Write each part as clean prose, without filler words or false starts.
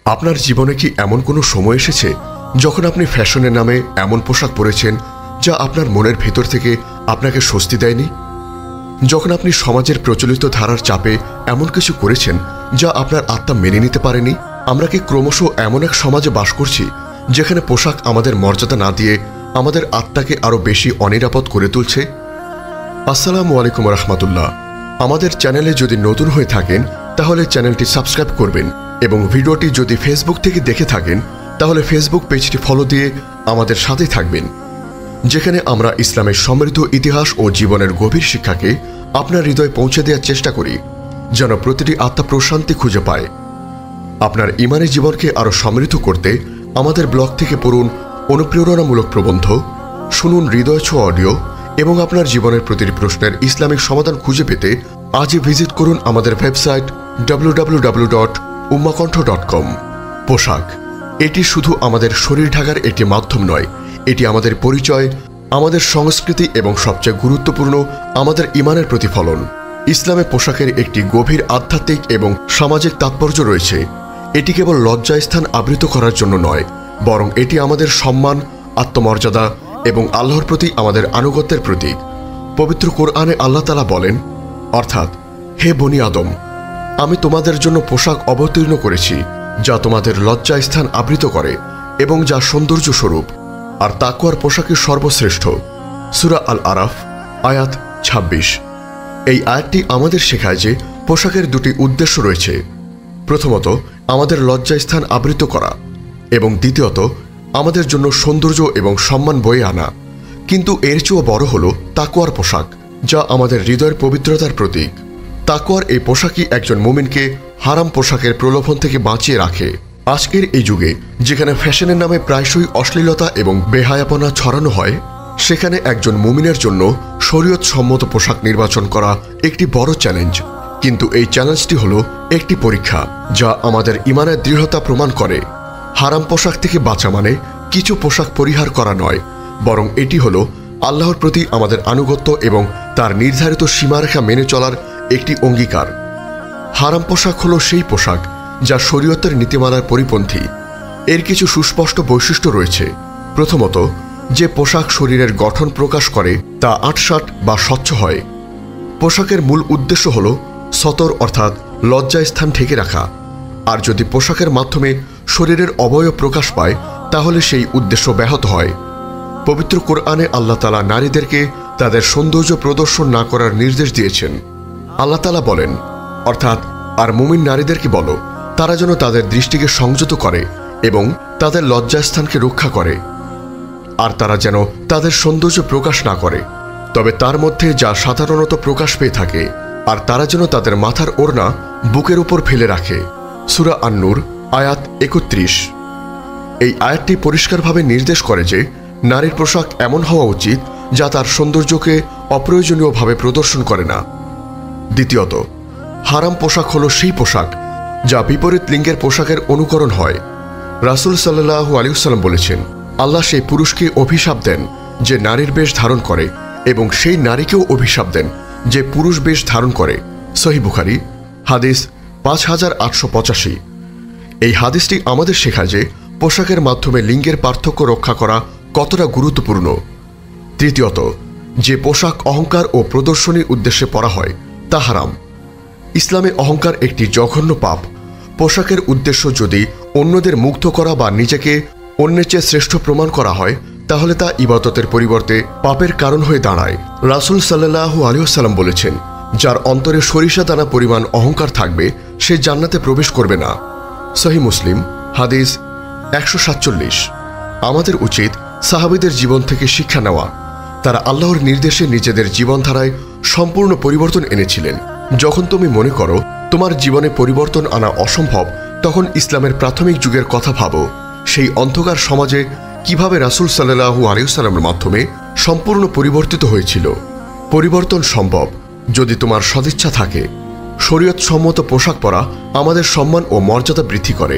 আপনার জীবনে কি এমন কোনো সময় এসেছে যখন আপনি ফ্যাশনের নামে এমন পোশাক পরেছেন যা আপনার মনের ভেতর থেকে আপনাকে স্বস্তি দেয়নি? যখন আপনি সমাজের প্রচলিত ধারার চাপে এমন কিছু করেছেন যা আপনার আত্মা মেনে নিতে পারেনি? আমরা কি ক্রমশ এমন এক সমাজে বাস করছি যেখানে পোশাক আমাদের মর্যাদা না দিয়ে আমাদের আত্মাকে আরও বেশি অনিরাপদ করে তুলছে? আসসালামু আলাইকুম রহমতুল্লাহ। আমাদের চ্যানেলে যদি নতুন হয়ে থাকেন তাহলে চ্যানেলটি সাবস্ক্রাইব করবেন এবং ভিডিওটি যদি ফেসবুক থেকে দেখে থাকেন তাহলে ফেসবুক পেজটি ফলো দিয়ে আমাদের সাথে থাকবেন, যেখানে আমরা ইসলামের সমৃদ্ধ ইতিহাস ও জীবনের গভীর শিক্ষাকে আপনার হৃদয়ে পৌঁছে দেওয়ার চেষ্টা করি, যেন প্রতিটি আত্মা প্রশান্তি খুঁজে পায়। আপনার ইমানি জীবনকে আরও সমৃদ্ধ করতে আমাদের ব্লগ থেকে পড়ুন অনুপ্রেরণামূলক প্রবন্ধ, শুনুন হৃদয় ছোঁয়া অডিও এবং আপনার জীবনের প্রতিটি প্রশ্নের ইসলামিক সমাধান খুঁজে পেতে আজই ভিজিট করুন আমাদের ওয়েবসাইট www.ummaqontho.com। পোশাক এটি শুধু আমাদের শরীর ঢাকার একটি মাধ্যম নয়, এটি আমাদের পরিচয়, আমাদের সংস্কৃতি এবং সবচেয়ে গুরুত্বপূর্ণ আমাদের ইমানের প্রতিফলন। ইসলামে পোশাকের একটি গভীর আধ্যাত্মিক এবং সামাজিক তাৎপর্য রয়েছে। এটি কেবল লজ্জাস্থান আবৃত করার জন্য নয়, বরং এটি আমাদের সম্মান, আত্মমর্যাদা এবং আল্লাহর প্রতি আমাদের আনুগত্যের প্রতীক। পবিত্র কোরআনে আল্লাহ তাআলা বলেন, অর্থাৎ, হে বনি আদম, আমি তোমাদের জন্য পোশাক অবতীর্ণ করেছি যা তোমাদের লজ্জাস্থান আবৃত করে এবং যা সৌন্দর্য স্বরূপ, আর তাকওয়ার পোশাকই সর্বশ্রেষ্ঠ। সূরা আল আরাফ আয়াত ২৬। এই আয়াতটি আমাদের শেখায় যে পোশাকের দুটি উদ্দেশ্য রয়েছে। প্রথমত, আমাদের লজ্জাস্থান আবৃত করা, এবং দ্বিতীয়ত, আমাদের জন্য সৌন্দর্য এবং সম্মান বয়ে আনা। কিন্তু এর চেয়েও বড় হল তাকওয়ার পোশাক, যা আমাদের হৃদয়ের পবিত্রতার প্রতীক। তাকওয়ার এই পোশাকই একজন মুমিনকে হারাম পোশাকের প্রলোভন থেকে বাঁচিয়ে রাখে। আজকের এই যুগে যেখানে ফ্যাশনের নামে প্রায়শই অশ্লীলতা এবং বেহায়াপনা ছড়ানো হয়, সেখানে একজন মুমিনের জন্য শরীয়ত সম্মত পোশাক নির্বাচন করা একটি বড় চ্যালেঞ্জ। কিন্তু এই চ্যালেঞ্জটি হলো একটি পরীক্ষা যা আমাদের ইমানের দৃঢ়তা প্রমাণ করে। হারাম পোশাক থেকে বাঁচা মানে কিছু পোশাক পরিহার করা নয়, বরং এটি হলো আল্লাহর প্রতি আমাদের আনুগত্য এবং তার নির্ধারিত সীমারেখা মেনে চলার একটি অঙ্গীকার। হারাম পোশাক হলো সেই পোশাক যা শরীয়তের নীতিমালার পরিপন্থী। এর কিছু সুস্পষ্ট বৈশিষ্ট্য রয়েছে। প্রথমত, যে পোশাক শরীরের গঠন প্রকাশ করে তা আঁটসাঁট বা স্বচ্ছ হয়। পোশাকের মূল উদ্দেশ্য হল সতর অর্থাৎ লজ্জাস্থান ঢেকে রাখা, আর যদি পোশাকের মাধ্যমে শরীরের অবয়ব প্রকাশ পায় তাহলে সেই উদ্দেশ্য ব্যাহত হয়। পবিত্র কোরআনে আল্লাহ তাআলা নারীদেরকে তাদের সৌন্দর্য প্রদর্শন না করার নির্দেশ দিয়েছেন। আল্লাহ তাআলা বলেন, অর্থাৎ, আর মুমিন নারীদেরকে বলো তারা যেন তাদের দৃষ্টিকে সংযত করে এবং তাদের লজ্জাস্থানকে রক্ষা করে, আর তারা যেন তাদের সৌন্দর্য প্রকাশ না করে, তবে তার মধ্যে যা সাধারণত প্রকাশ পেয়ে থাকে, আর তারা যেন তাদের মাথার ওড়না বুকের উপর ফেলে রাখে। সূরা আন-নূর আয়াত ৩১। এই আয়াতটি পরিষ্কারভাবে নির্দেশ করে যে নারীর পোশাক এমন হওয়া উচিত যা তার সৌন্দর্যকে অপ্রয়োজনীয়ভাবে প্রদর্শন করে না। দ্বিতীয়ত, হারাম পোশাক হলো সেই পোশাক যা বিপরীত লিঙ্গের পোশাকের অনুকরণ হয়। রাসূল সাল্লাল্লাহু আলাইহি ওয়াসাল্লাম বলেছেন, আল্লাহ সেই পুরুষকে অভিশাপ দেন যে নারীর বেশ ধারণ করে, এবং সেই নারীকেও অভিশাপ দেন যে পুরুষ বেশ ধারণ করে। সহিহ বুখারী হাদিস ৫৮৮৫। এই হাদিসটি আমাদের শেখায় যে পোশাকের মাধ্যমে লিঙ্গের পার্থক্য রক্ষা করা কতটা গুরুত্বপূর্ণ। তৃতীয়ত, যে পোশাক অহংকার ও প্রদর্শনীর উদ্দেশ্যে পরা হয় তা হারাম। ইসলামে অহংকার একটি জঘন্য পাপ। পোশাকের উদ্দেশ্য যদি অন্যদের মুগ্ধ করা বা নিজেকে অন্যের চেয়ে শ্রেষ্ঠ প্রমাণ করা হয় তাহলে তা ইবাদতের পরিবর্তে পাপের কারণ হয়ে দাঁড়ায়। রাসূল সাল্লাল্লাহু আলাইহি ওয়াসাল্লাম বলেছেন, যার অন্তরে সরিষা দানা পরিমাণ অহংকার থাকবে সে জান্নাতে প্রবেশ করবে না। সহিহ মুসলিম হাদিস ১৪৭। আমাদের উচিত সাহাবীদের জীবন থেকে শিক্ষা নেওয়া। তারা আল্লাহর নির্দেশে নিজেদের জীবনধারায় সম্পূর্ণ পরিবর্তন এনেছিলেন। যখন তুমি মনে করো তোমার জীবনে পরিবর্তন আনা অসম্ভব, তখন ইসলামের প্রাথমিক যুগের কথা ভাবো। সেই অন্ধকার সমাজে কিভাবে রাসূল সাল্লাল্লাহু আলাইহি ওয়াসাল্লামের মাধ্যমে সম্পূর্ণ পরিবর্তিত হয়েছিল। পরিবর্তন সম্ভব যদি তোমার সদিচ্ছা থাকে। শরীয়ত সম্মত পোশাক পরা আমাদের সম্মান ও মর্যাদা বৃদ্ধি করে।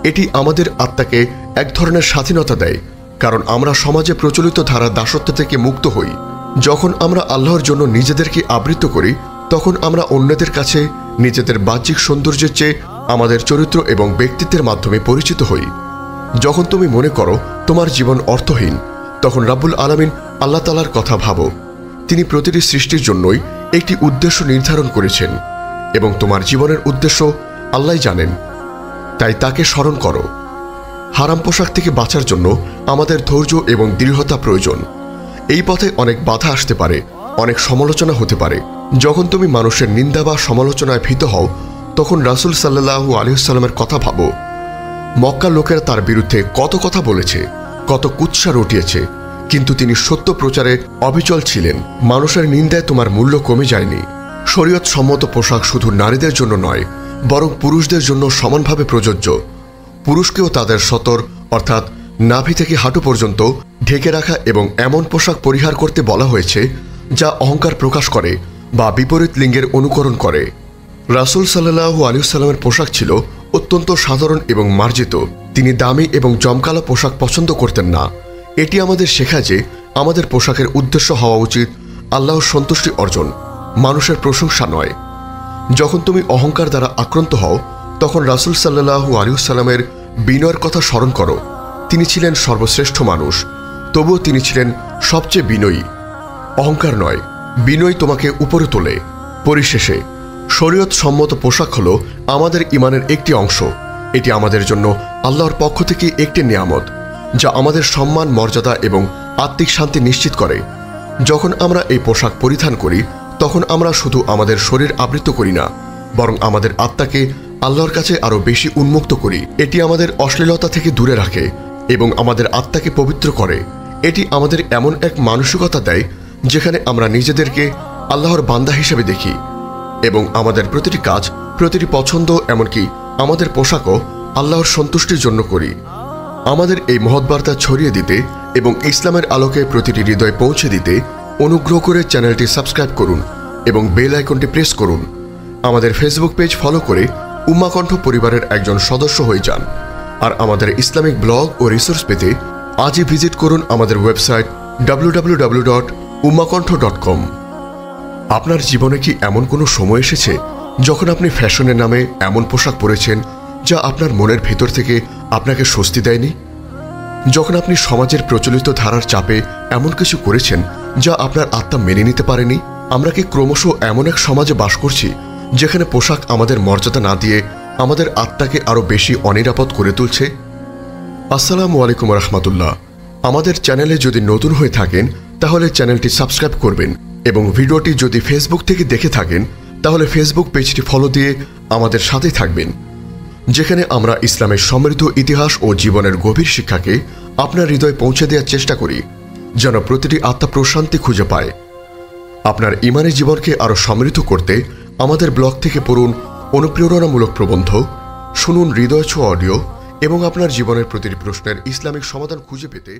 এটি আমাদের আত্মাকে এক ধরনের স্বাধীনতা দেয়, কারণ আমরা সমাজে প্রচলিত ধারা দাসত্ব থেকে মুক্ত হই। যখন আমরা আল্লাহর জন্য নিজেদেরকে আবৃত করি তখন আমরা অন্যদের কাছে নিজেদের বাহ্যিক সৌন্দর্যের চেয়ে আমাদের চরিত্র এবং ব্যক্তিত্বের মাধ্যমে পরিচিত হই। যখন তুমি মনে করো তোমার জীবন অর্থহীন, তখন রাব্বুল আলামিন আল্লাহ তাআলার কথা ভাবো। তিনি প্রতিটি সৃষ্টির জন্যই একটি উদ্দেশ্য নির্ধারণ করেছেন এবং তোমার জীবনের উদ্দেশ্য আল্লাহই জানেন, তাই তাকে স্মরণ করো। হারাম পোশাক থেকে বাঁচার জন্য আমাদের ধৈর্য এবং দৃঢ়তা প্রয়োজন। এই পথে অনেক বাধা আসতে পারে, অনেক সমালোচনা হতে পারে। যখন তুমি মানুষের নিন্দা বা সমালোচনায় ভীত হও, তখন রাসূল সাল্লাল্লাহু আলাইহি ওয়াসাল্লামের কথা ভাবো। মক্কার লোকেরা তার বিরুদ্ধে কত কথা বলেছে, কত কুৎসা রটিয়েছে, কিন্তু তিনি সত্য প্রচারে অবিচল ছিলেন। মানুষের নিন্দায় তোমার মূল্য কমে যায়নি। শরীয়ত সম্মত পোশাক শুধু নারীদের জন্য নয়, বরং পুরুষদের জন্য সমানভাবে প্রযোজ্য। পুরুষকেও তাদের সতর অর্থাৎ নাভি থেকে হাঁটু পর্যন্ত ঢেকে রাখা এবং এমন পোশাক পরিহার করতে বলা হয়েছে যা অহংকার প্রকাশ করে বা বিপরীত লিঙ্গের অনুকরণ করে। রাসূল সাল্লাল্লাহু আলাইহি ওয়াসাল্লামের পোশাক ছিল অত্যন্ত সাধারণ এবং মার্জিত। তিনি দামি এবং জমকালো পোশাক পছন্দ করতেন না। এটি আমাদের শেখায় যে আমাদের পোশাকের উদ্দেশ্য হওয়া উচিত আল্লাহর সন্তুষ্টি অর্জন, মানুষের প্রশংসা নয়। যখন তুমি অহংকার দ্বারা আক্রান্ত হও, তখন রাসূল সাল্লাল্লাহু আলাইহি ওয়াসাল্লামের বিনয়ের কথা স্মরণ করো। তিনি ছিলেন সর্বশ্রেষ্ঠ মানুষ, তবুও তিনি ছিলেন সবচেয়ে বিনয়ী। অহংকার নয়, বিনয় তোমাকে উপরে তোলে। পরিশেষে শরীয়ত সম্মত পোশাক হলো আমাদের ঈমানের একটি অংশ। এটি আমাদের জন্য আল্লাহর পক্ষ থেকে একটি নিয়ামত, যা আমাদের সম্মান, মর্যাদা এবং আত্মিক শান্তি নিশ্চিত করে। যখন আমরা এই পোশাক পরিধান করি, তখন আমরা শুধু আমাদের শরীর আবৃত করি না, বরং আমাদের আত্মাকে আল্লাহর কাছে আরও বেশি উন্মুক্ত করি। এটি আমাদের অশ্লীলতা থেকে দূরে রাখে এবং আমাদের আত্মাকে পবিত্র করে। এটি আমাদের এমন এক মানসিকতা দেয় যেখানে আমরা নিজেদেরকে আল্লাহর বান্দা হিসেবে দেখি এবং আমাদের প্রতিটি কাজ, প্রতিটি পছন্দ, এমনকি আমাদের পোশাকও আল্লাহর সন্তুষ্টির জন্য করি। আমাদের এই মহৎ বার্তা ছড়িয়ে দিতে এবং ইসলামের আলোকে প্রতিটি হৃদয় পৌঁছে দিতে অনুগ্রহ করে চ্যানেলটি সাবস্ক্রাইব করুন এবং বেল আইকনটি প্রেস করুন। আমাদের ফেসবুক পেজ ফলো করে উম্মাহ কণ্ঠ পরিবারের একজন সদস্য হয়ে যান। আর আমাদের ইসলামিক ব্লগ ও রিসোর্স পেতে আজই ভিজিট করুন আমাদের ওয়েবসাইট www.ummahkontho.com। আপনার জীবনে কি এমন কোনো সময় এসেছে যখন আপনি ফ্যাশনের নামে এমন পোশাক পরেছেন যা আপনার মনের ভেতর থেকে আপনাকে স্বস্তি দেয়নি? যখন আপনি সমাজের প্রচলিত ধারার চাপে এমন কিছু করেছেন যা আপনার আত্মা মেনে নিতে পারেনি? আমরা কি ক্রমশ এমন এক সমাজে বাস করছি যেখানে পোশাক আমাদের মর্যাদা না দিয়ে আমাদের আত্মাকে আরও বেশি অনিরাপদ করে তুলছে? আসসালামু আলাইকুম রাহমাতুল্লাহ। আমাদের চ্যানেলে যদি নতুন হয়ে থাকেন তাহলে চ্যানেলটি সাবস্ক্রাইব করবেন এবং ভিডিওটি যদি ফেসবুক থেকে দেখে থাকেন তাহলে ফেসবুক পেজটি ফলো দিয়ে আমাদের সাথে থাকবেন, যেখানে আমরা ইসলামের সমৃদ্ধ ইতিহাস ও জীবনের গভীর শিক্ষাকে আপনার হৃদয়ে পৌঁছে দেওয়ার চেষ্টা করি, যেন প্রতিটি আত্মা প্রশান্তি খুঁজে পায়। আপনার ঈমানী জীবনকে আরও সমৃদ্ধ করতে আমাদের ব্লগ থেকে পড়ুন অনুপ্রেরণামূলক প্রবন্ধ, শুনুন হৃদয় ছোঁয়া অডিও এবং আপনার জীবনের প্রতিটি প্রশ্নের ইসলামিক সমাধান খুঁজে পেতে